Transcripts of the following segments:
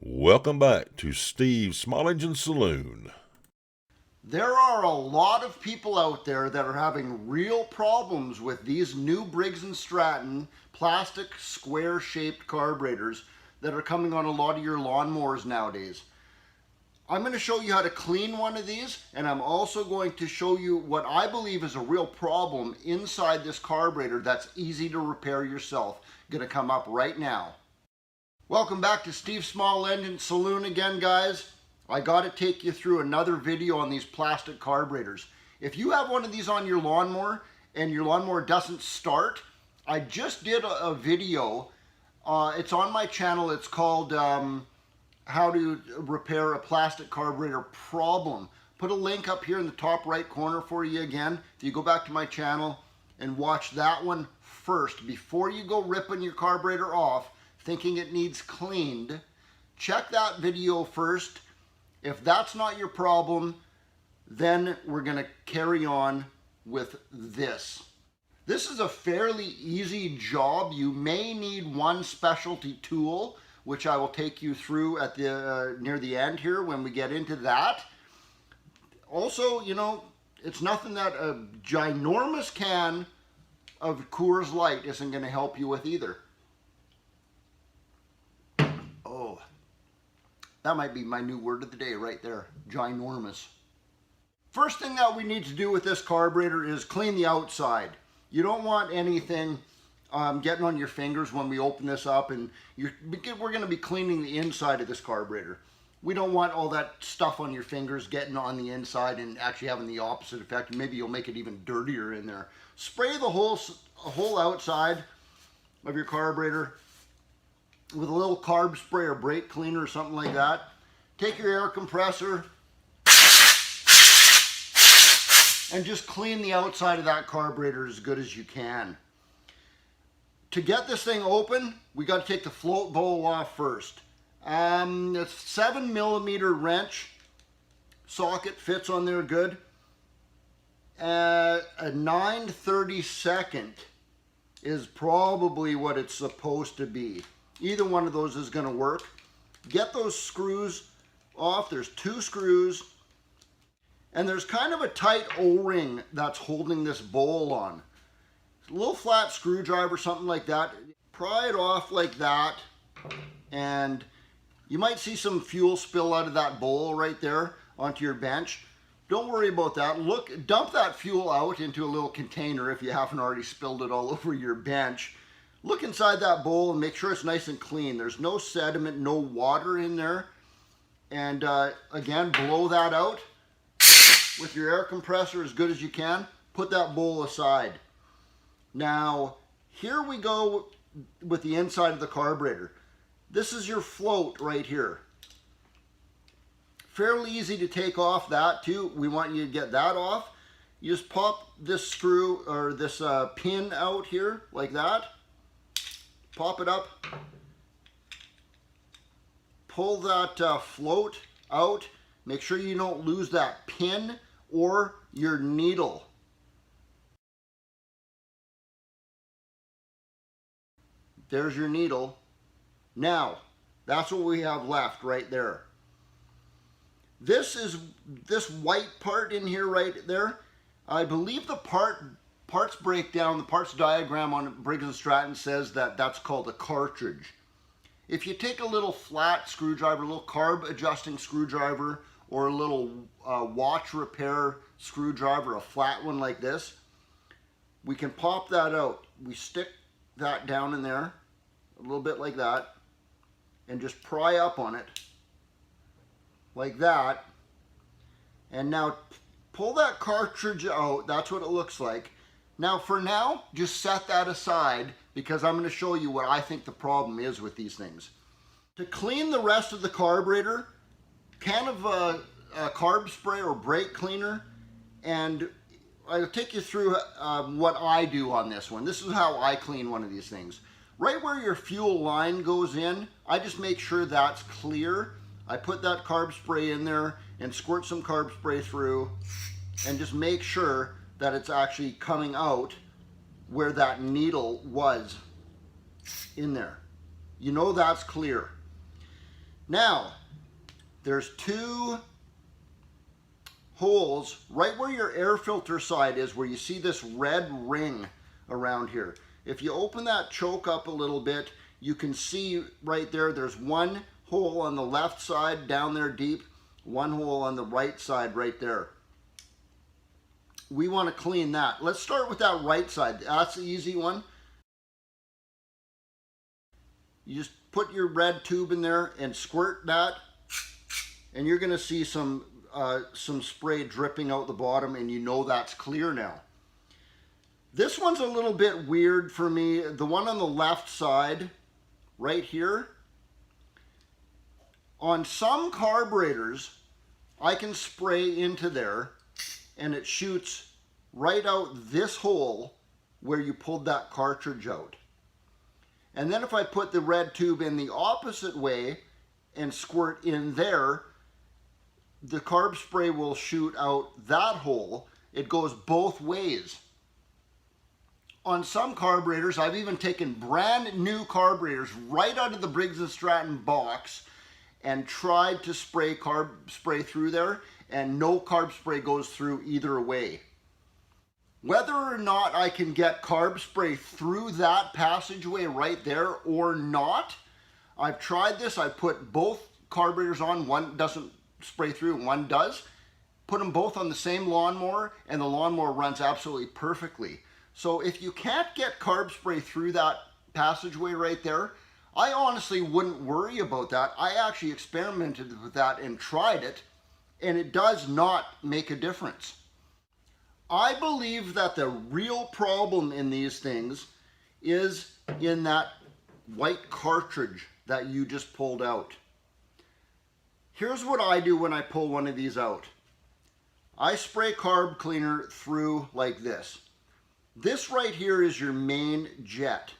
Welcome back to Steve's Small Engine Saloon. There are a lot of people out there that are having real problems with these new Briggs and Stratton plastic square shaped carburetors that are coming on a lot of your lawnmowers nowadays. I'm going to show you how to clean one of these, and I'm also going to show you what I believe is a real problem inside this carburetor that's easy to repair yourself. Going to come up right now. Welcome back to Steve's Small Engine Saloon again, guys. I got to take you through another video on these plastic carburetors. If you have one of these on your lawnmower and your lawnmower doesn't start, I just did a video. It's on my channel. It's called How to Repair a Plastic Carburetor Problem. Put a link up here in the top right corner for you again. If you go back to my channel and watch that one first before you go ripping your carburetor off thinking it needs cleaned, check that video first. If that's not your problem, then we're going to carry on with this. This is a fairly easy job. You may need one specialty tool, which I will take you through at the near the end here when we get into that. Also, you know, it's nothing that a ginormous can of Coors Light isn't going to help you with either. Oh, that might be my new word of the day right there, ginormous. First thing that we need to do with this carburetor is clean the outside. You don't want anything getting on your fingers when we open this up, and we're going to be cleaning the inside of this carburetor. We don't want all that stuff on your fingers getting on the inside and actually having the opposite effect, and maybe you'll make it even dirtier in there. Spray the whole outside of your carburetor with a little carb spray or brake cleaner or something like that. Take your air compressor and just clean the outside of that carburetor as good as you can. To get this thing open, we got to take the float bowl off first. It's 7mm wrench socket fits on there good. A 9/32 is probably what it's supposed to be. Either one of those is going to work. Get those screws off. There's 2 screws. And there's kind of a tight O-ring that's holding this bowl on. A little flat screwdriver, something like that. Pry it off like that. And you might see some fuel spill out of that bowl right there onto your bench. Don't worry about that. Dump that fuel out into a little container if you haven't already spilled it all over your bench. Look inside that bowl and make sure it's nice and clean. There's no sediment, no water in there. And again, blow that out with your air compressor as good as you can. Put that bowl aside. Now, here we go with the inside of the carburetor. This is your float right here. Fairly easy to take off that too. We want you to get that off. You just pop this screw or this pin out here like that. Pop it up, pull that float out. Make sure you don't lose that pin or your needle. There's your needle. Now, that's what we have left right there. This white part in here right there, I believe the parts breakdown, the parts diagram on Briggs and Stratton says that that's called a cartridge. If you take a little flat screwdriver, a little carb adjusting screwdriver, or a little watch repair screwdriver, a flat one like this, we can pop that out. We stick that down in there, a little bit like that, and just pry up on it, like that. And now pull that cartridge out. That's what it looks like. Now for now, just set that aside because I'm going to show you what I think the problem is with these things. To clean the rest of the carburetor, can of carb spray or brake cleaner, and I'll take you through what I do on this one. This is how I clean one of these things. Right where your fuel line goes in, I just make sure that's clear. I put that carb spray in there and squirt some carb spray through and just make sure that it's actually coming out where that needle was in there. You know that's clear. Now, there's two holes right where your air filter side is, where you see this red ring around here. If you open that choke up a little bit, you can see right there, there's one hole on the left side down there deep, one hole on the right side right there. We want to clean that. Let's start with that right side. That's the easy one. You just put your red tube in there and squirt that, and you're going to see some spray dripping out the bottom, and you know that's clear now. This one's a little bit weird for me. The one on the left side, right here, on some carburetors, I can spray into there, and it shoots right out this hole where you pulled that cartridge out. And then if I put the red tube in the opposite way and squirt in there, the carb spray will shoot out that hole. It goes both ways. On some carburetors, I've even taken brand new carburetors right out of the Briggs and Stratton box and tried to spray carb spray through there, and no carb spray goes through either way. Whether or not I can get carb spray through that passageway right there or not, I've tried this. I put both carburetors on. One doesn't spray through and one does. Put them both on the same lawnmower, and the lawnmower runs absolutely perfectly. So if you can't get carb spray through that passageway right there, I honestly wouldn't worry about that. I actually experimented with that and tried it, and it does not make a difference. I believe that the real problem in these things is in that white cartridge that you just pulled out. Here's what I do when I pull one of these out. I spray carb cleaner through like this. This right here is your main jet.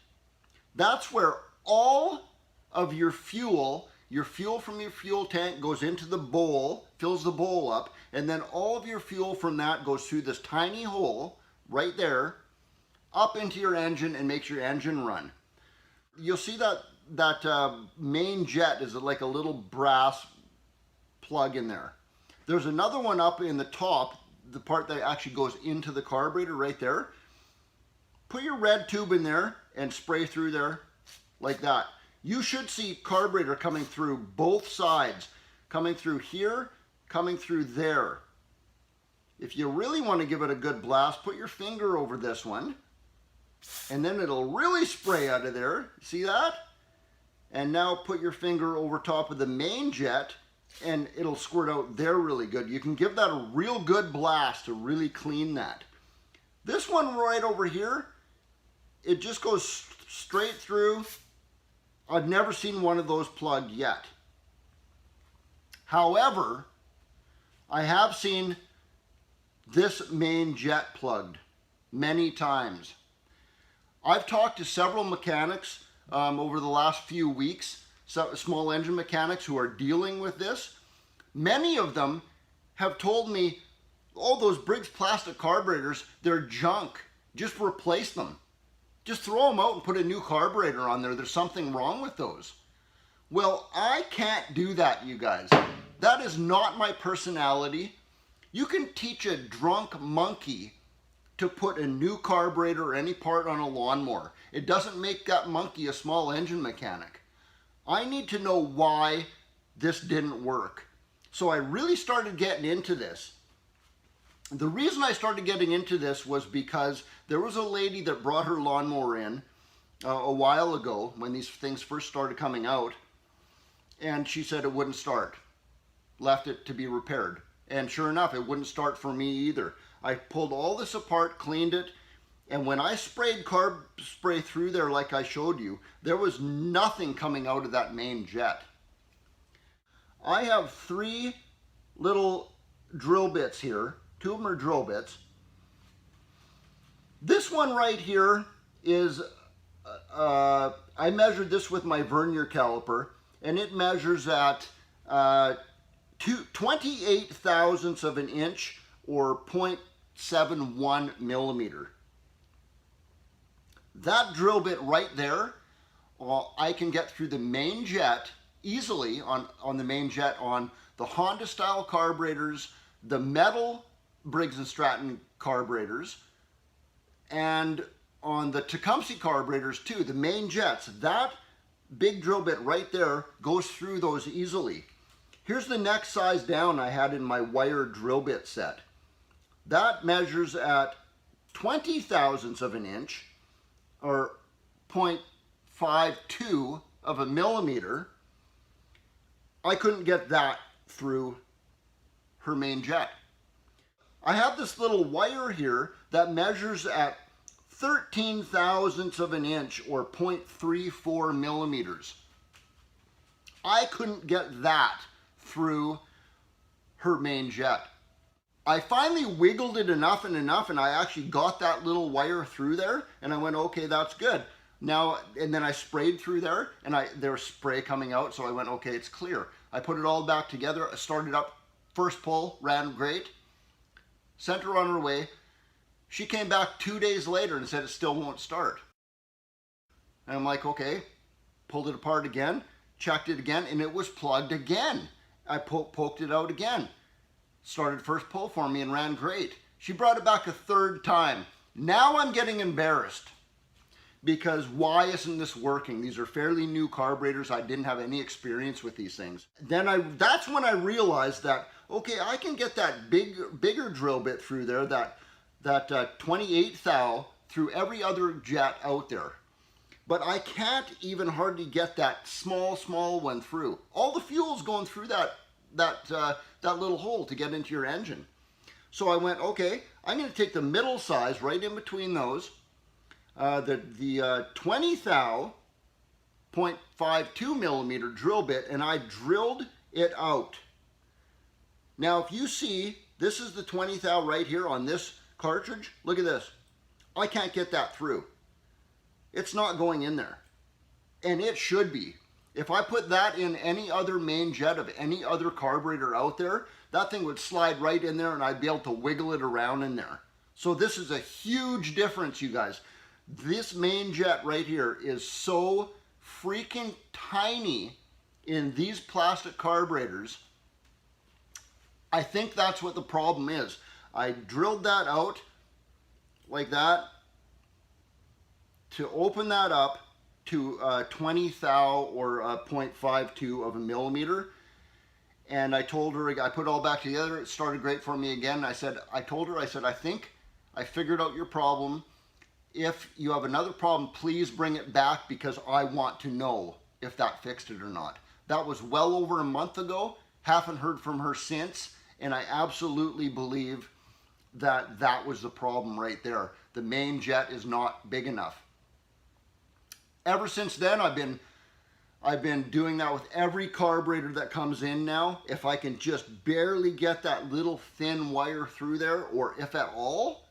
That's where all of your fuel from your fuel tank goes into the bowl, fills the bowl up, and then all of your fuel from that goes through this tiny hole right there, up into your engine and makes your engine run. You'll see that main jet is like a little brass plug in there. There's another one up in the top, the part that actually goes into the carburetor right there. Put your red tube in there and spray through there like that. You should see carburetor coming through both sides, coming through here, coming through there. If you really want to give it a good blast, put your finger over this one, and then it'll really spray out of there. See that? And now put your finger over top of the main jet, and it'll squirt out there really good. You can give that a real good blast to really clean that. This one right over here, it just goes straight through. I've never seen one of those plugged yet. However, I have seen this main jet plugged many times. I've talked to several mechanics over the last few weeks, small engine mechanics who are dealing with this. Many of them have told me, oh, those Briggs plastic carburetors, they're junk. Just replace them. Just throw them out and put a new carburetor on there. There's something wrong with those. Well, I can't do that, you guys. That is not my personality. You can teach a drunk monkey to put a new carburetor or any part on a lawnmower. It doesn't make that monkey a small engine mechanic. I need to know why this didn't work. So I really started getting into this. The reason I started getting into this was because there was a lady that brought her lawnmower in a while ago when these things first started coming out, and she said it wouldn't start. Left it to be repaired. And sure enough, it wouldn't start for me either. I pulled all this apart, cleaned it, and when I sprayed carb spray through there like I showed you, there was nothing coming out of that main jet. I have 3 little drill bits here. 2 of them are drill bits. This one right here is, I measured this with my vernier caliper, and it measures at 28 thousandths of an inch, or 0.71 millimeter. That drill bit right there, I can get through the main jet easily on the main jet on the Honda style carburetors, the metal Briggs and Stratton carburetors, and on the Tecumseh carburetors too, the main jets. That big drill bit right there goes through those easily. Here's the next size down I had in my wire drill bit set. That measures at 20 thousandths of an inch, or 0.52 of a millimeter. I couldn't get that through her main jet. I have this little wire here that measures at 13 thousandths of an inch, or 0.34 millimeters. I couldn't get that through her main jet. I finally wiggled it enough and I actually got that little wire through there, and I went, okay, that's good. Now, and then I sprayed through there, and there was spray coming out, so I went, okay, it's clear. I put it all back together, I started up, first pull, ran great, sent her on her way. She came back 2 days later and said it still won't start. And I'm like, okay, pulled it apart again, checked it again, and it was plugged again. I poked it out again. Started first pull for me and ran great. She brought it back a third time. Now I'm getting embarrassed because why isn't this working? These are fairly new carburetors. I didn't have any experience with these things. That's when I realized that, okay, I can get that bigger drill bit through there, that 28 thou through every other jet out there. But I can't even hardly get that small one through. All the fuel's going through that little hole to get into your engine. So I went, okay, I'm going to take the middle size right in between those, the 20 thou 0.52 millimeter drill bit, and I drilled it out. Now, if you see, this is the 20 thou right here on this cartridge. Look at this. I can't get that through. It's not going in there. And it should be. If I put that in any other main jet of any other carburetor out there, that thing would slide right in there and I'd be able to wiggle it around in there. So this is a huge difference, you guys. This main jet right here is so freaking tiny in these plastic carburetors. I think that's what the problem is. I drilled that out like that to open that up to 20 thou or 0.52 of a millimeter. And I told her, I put it all back together. It started great for me again. I told her, I think I figured out your problem. If you have another problem, please bring it back because I want to know if that fixed it or not. That was well over a month ago. Haven't heard from her since. And I absolutely believe that that was the problem right there. The main jet is not big enough. Ever since then, I've been doing that with every carburetor that comes in now. If I can just barely get that little thin wire through there, or if at all,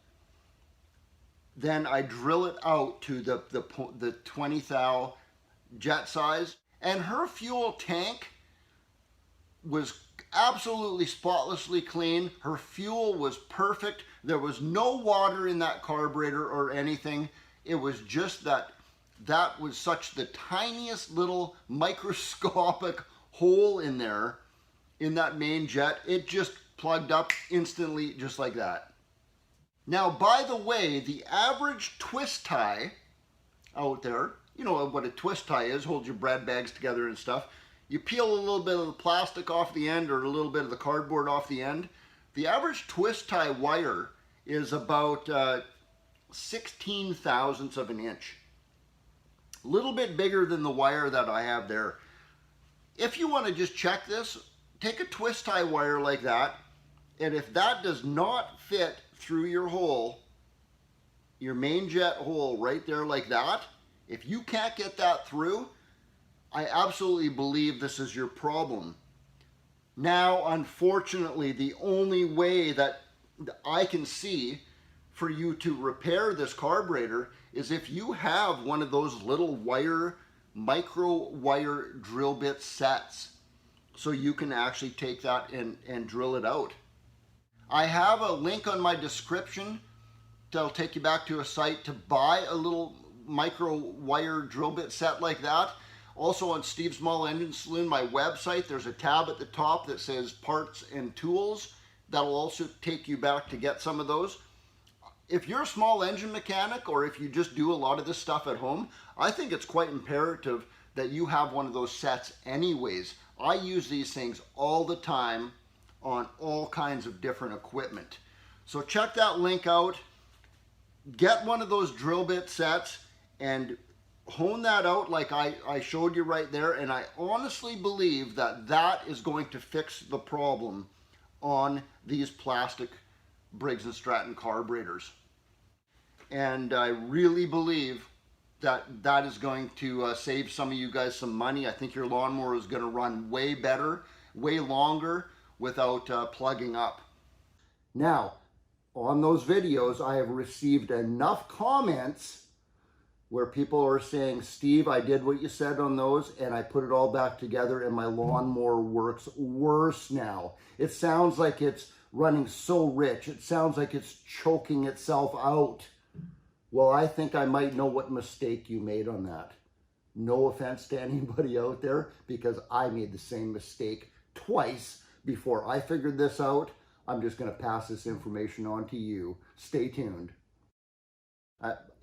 then I drill it out to the 20 thou jet size. And her fuel tank was absolutely spotlessly clean. Her fuel was perfect. There was no water in that carburetor or anything. It was just that was such the tiniest little microscopic hole in there in that main jet. It just plugged up instantly just like that. Now, by the way, the average twist tie out there, you know what a twist tie is, hold your bread bags together and stuff. You peel a little bit of the plastic off the end or a little bit of the cardboard off the end. The average twist tie wire is about 16 thousandths of an inch. A little bit bigger than the wire that I have there. If you want to just check this, take a twist tie wire like that, and if that does not fit through your hole, your main jet hole right there like that, if you can't get that through, I absolutely believe this is your problem. Now, unfortunately, the only way that I can see for you to repair this carburetor is if you have one of those little micro wire drill bit sets, so you can actually take that and drill it out. I have a link on my description that'll take you back to a site to buy a little micro wire drill bit set like that. Also on Steve's Small Engine Saloon, my website, there's a tab at the top that says parts and tools. That'll also take you back to get some of those. If you're a small engine mechanic, or if you just do a lot of this stuff at home, I think it's quite imperative that you have one of those sets anyways. I use these things all the time on all kinds of different equipment. So check that link out. Get one of those drill bit sets and hone that out like I showed you right there. And I honestly believe that that is going to fix the problem on these plastic Briggs and Stratton carburetors. And I really believe that that is going to save some of you guys some money. I think your lawnmower is going to run way better, way longer without plugging up. Now, on those videos, I have received enough comments where people are saying, Steve, I did what you said on those and I put it all back together and my lawnmower works worse now. It sounds like it's running so rich. It sounds like it's choking itself out. Well, I think I might know what mistake you made on that. No offense to anybody out there, because I made the same mistake twice before I figured this out. I'm just going to pass this information on to you. Stay tuned.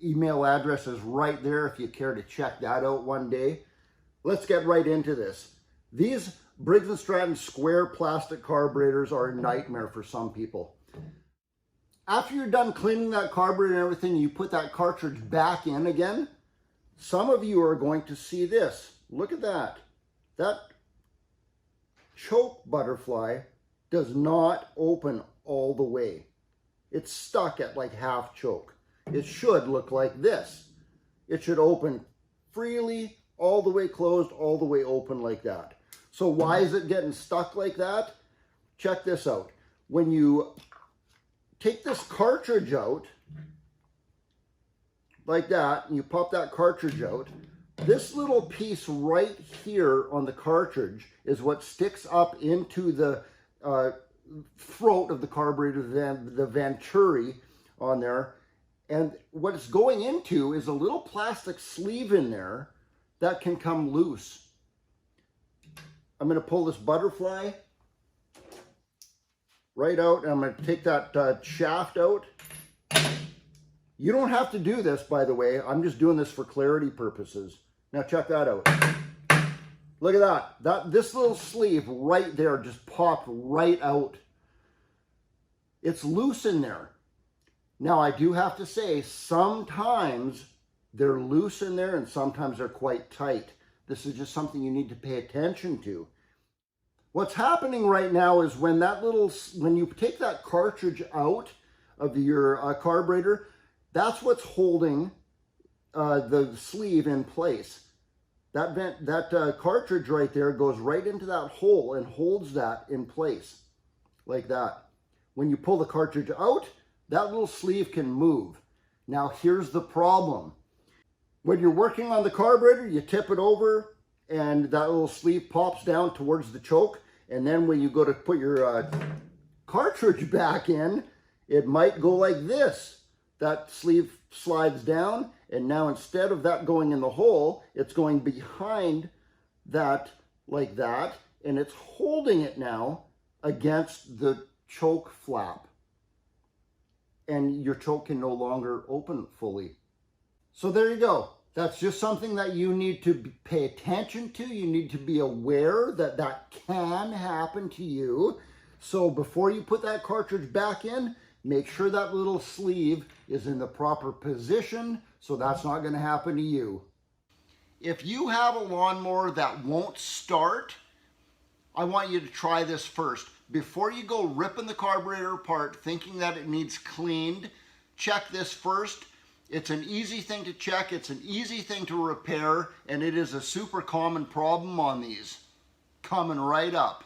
Email address is right there if you care to check that out one day. Let's get right into this. These Briggs and Stratton square plastic carburetors are a nightmare for some people. After you're done cleaning that carburetor and everything, you put that cartridge back in again, some of you are going to see this. Look at that. That choke butterfly does not open all the way. It's stuck at like half choke. It should look like this. It should open freely, all the way closed, all the way open like that. So why is it getting stuck like that? Check this out. When you take this cartridge out, like that, and you pop that cartridge out, this little piece right here on the cartridge is what sticks up into the throat of the carburetor, the venturi on there. And what it's going into is a little plastic sleeve in there that can come loose. I'm going to pull this butterfly right out, and I'm going to take that shaft out. You don't have to do this, by the way. I'm just doing this for clarity purposes. Now check that out. Look at that. This little sleeve right there just popped right out. It's loose in there. Now I do have to say, sometimes they're loose in there and sometimes they're quite tight. This is just something you need to pay attention to. What's happening right now is when you take that cartridge out of your carburetor, that's what's holding the sleeve in place. That cartridge right there goes right into that hole and holds that in place like that. When you pull the cartridge out, that little sleeve can move. Now here's the problem. When you're working on the carburetor, you tip it over and that little sleeve pops down towards the choke. And then when you go to put your cartridge back in, it might go like this. That sleeve slides down, and now instead of that going in the hole, it's going behind that like that, and it's holding it now against the choke flap. And your choke can no longer open fully. So there you go. That's just something that you need to pay attention to. You need to be aware that that can happen to you. So before you put that cartridge back in, make sure that little sleeve is in the proper position so that's not going to happen to you. If you have a lawnmower that won't start, I want you to try this first. Before you go ripping the carburetor apart thinking that it needs cleaned, check this first. It's an easy thing to check, it's an easy thing to repair, and it is a super common problem on these. Coming right up.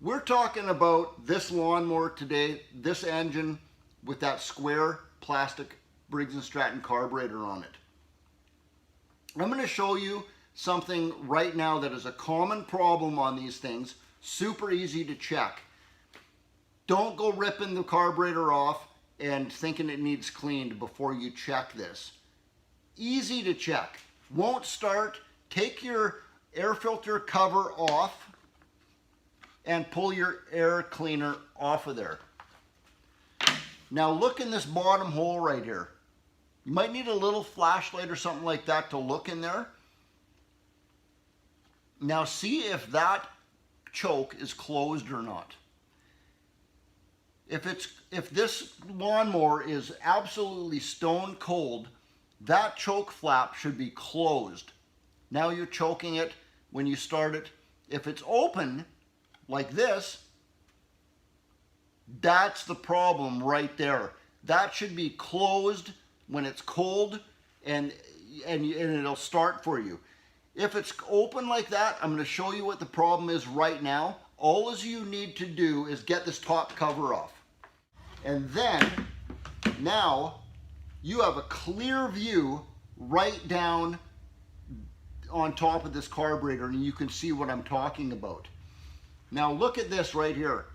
We're talking about this lawnmower today, this engine with that square plastic Briggs and Stratton carburetor on it. I'm going to show you something right now that is a common problem on these things, super easy to check. Don't go ripping the carburetor off and thinking it needs cleaned before you check this. Easy to check. Won't start, take your air filter cover off and pull your air cleaner off of there. Now look in this bottom hole right here. You might need a little flashlight or something like that to look in there. Now see if that choke is closed or not. If this lawnmower is absolutely stone cold, that choke flap should be closed. Now you're choking it when you start it. If it's open like this, that's the problem right there. That should be closed when it's cold, and it'll start for you. If it's open like that, I'm going to show you what the problem is right now. All you need to do is get this top cover off. And then, now, you have a clear view right down on top of this carburetor, and you can see what I'm talking about. Now look at this right here.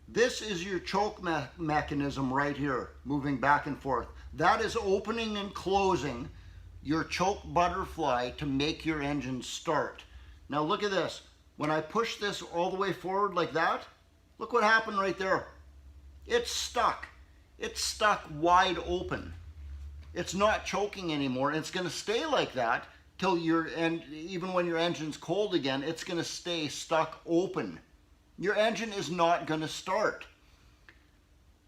This is your choke mechanism right here, moving back and forth. That is opening and closing your choke butterfly to make your engine start. Now look at this. When I push this all the way forward like that, look what happened right there. It's stuck. It's stuck wide open. It's not choking anymore. It's going to stay like that till even when your engine's cold again, it's going to stay stuck open. Your engine is not going to start.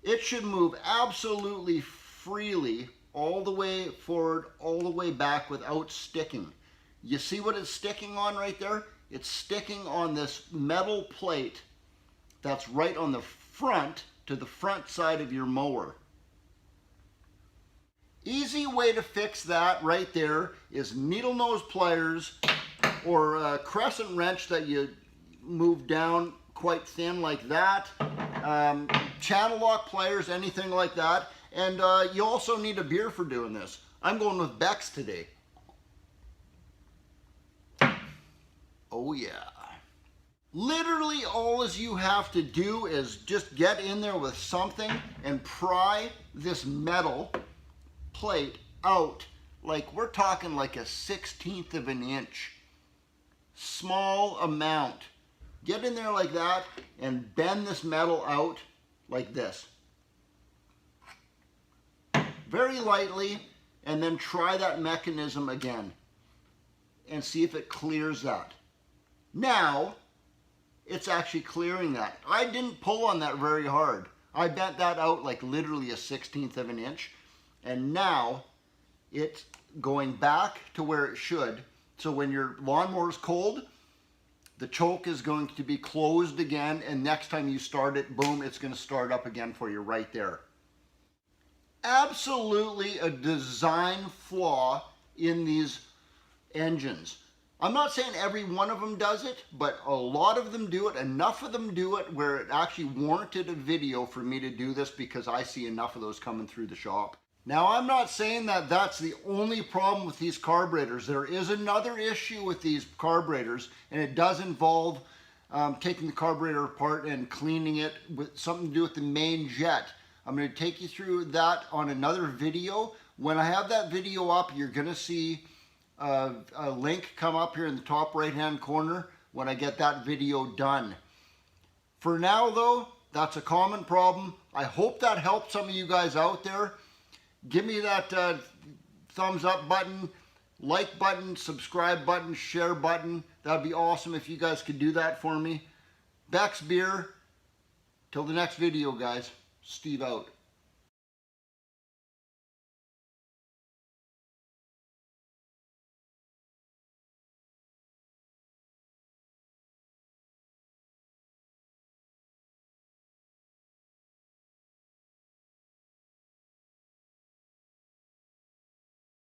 It should move absolutely freely all the way forward, all the way back without sticking. You see what it's sticking on right there? It's sticking on this metal plate that's right on the front to the front side of your mower. Easy way to fix that right there is needle nose pliers or a crescent wrench that you move down quite thin like that. Channel lock pliers, anything like that. And you also need a beer for doing this. I'm going with Beck's today. Oh yeah. Literally all you have to do is just get in there with something and pry this metal plate out. Like we're talking like a 1/16 of an inch. Small amount. Get in there like that and bend this metal out like this. Very lightly, and then try that mechanism again and see if it clears that. Now, it's actually clearing that. I didn't pull on that very hard. I bent that out like literally a 1/16 of an inch, and now it's going back to where it should. So when your lawnmower is cold, the choke is going to be closed again, and next time you start it, boom, it's going to start up again for you right there. Absolutely a design flaw in these engines. I'm not saying every one of them does it, but a lot of them do it. Enough of them do it where it actually warranted a video for me to do this, because I see enough of those coming through the shop. Now, I'm not saying that that's the only problem with these carburetors. There is another issue with these carburetors, and it does involve taking the carburetor apart and cleaning it with something to do with the main jet. I'm going to take you through that on another video. When I have that video up, you're going to see a link come up here in the top right hand corner when I get that video done. For now though, that's a common problem. I hope that helped some of you guys out there. Give me that thumbs up button, like button, subscribe button, share button. That'd be awesome if you guys could do that for me. Beck's Beer. Till the next video, guys. Steve out.